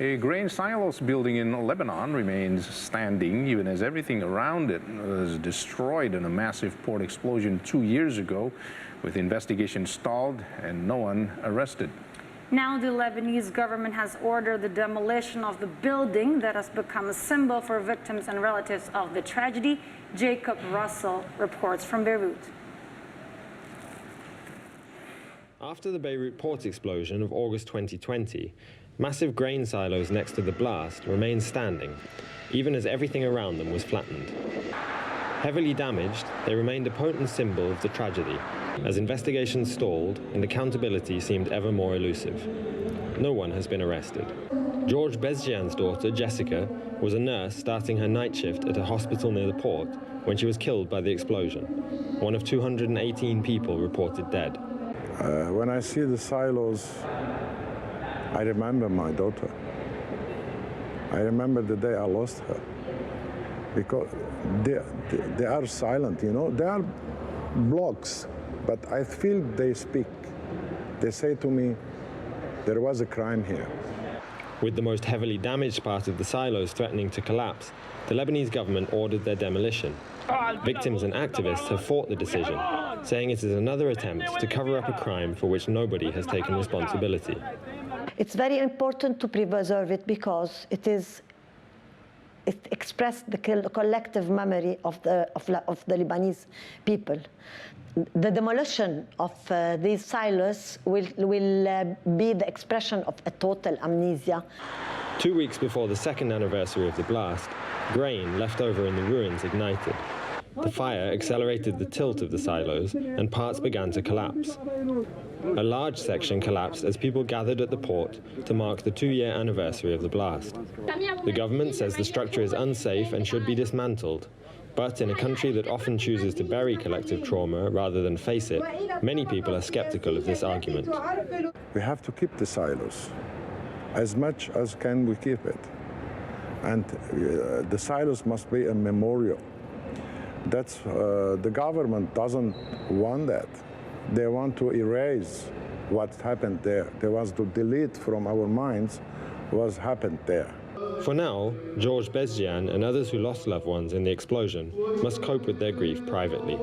A grain silos building in Lebanon remains standing even as everything around it was destroyed in a massive port explosion 2 years ago, with investigations stalled and no one arrested. Now the Lebanese government has ordered the demolition of the building that has become a symbol for victims and relatives of the tragedy. Jacob Russell reports from Beirut. After the Beirut port explosion of August 2020, massive grain silos next to the blast remained standing, even as everything around them was flattened. Heavily damaged, they remained a potent symbol of the tragedy, as investigations stalled and accountability seemed ever more elusive. No one has been arrested. George Bezjian's daughter, Jessica, was a nurse starting her night shift at a hospital near the port when she was killed by the explosion. One of 218 people reported dead. When I see the silos, I remember my daughter. I remember the day I lost her. Because they are silent, you know. They are blocks, but I feel they speak. They say to me, there was a crime here. With the most heavily damaged part of the silos threatening to collapse, the Lebanese government ordered their demolition. Victims and activists have fought the decision, saying it is another attempt to cover up a crime for which nobody has taken responsibility. It's very important to preserve it because it expressed the collective memory of the Lebanese people. The demolition of these silos will be the expression of a total amnesia. 2 weeks before the second anniversary of the blast, grain left over in the ruins ignited. The fire accelerated the tilt of the silos and parts began to collapse. A large section collapsed as people gathered at the port to mark the 2-year anniversary of the blast. The government says the structure is unsafe and should be dismantled. But in a country that often chooses to bury collective trauma rather than face it, many people are skeptical of this argument. We have to keep the silos. As much as can we keep it. And the silos must be a memorial. That's, the government doesn't want that. They want to erase what happened there. They want to delete from our minds what happened there. For now, George Bezjian and others who lost loved ones in the explosion must cope with their grief privately.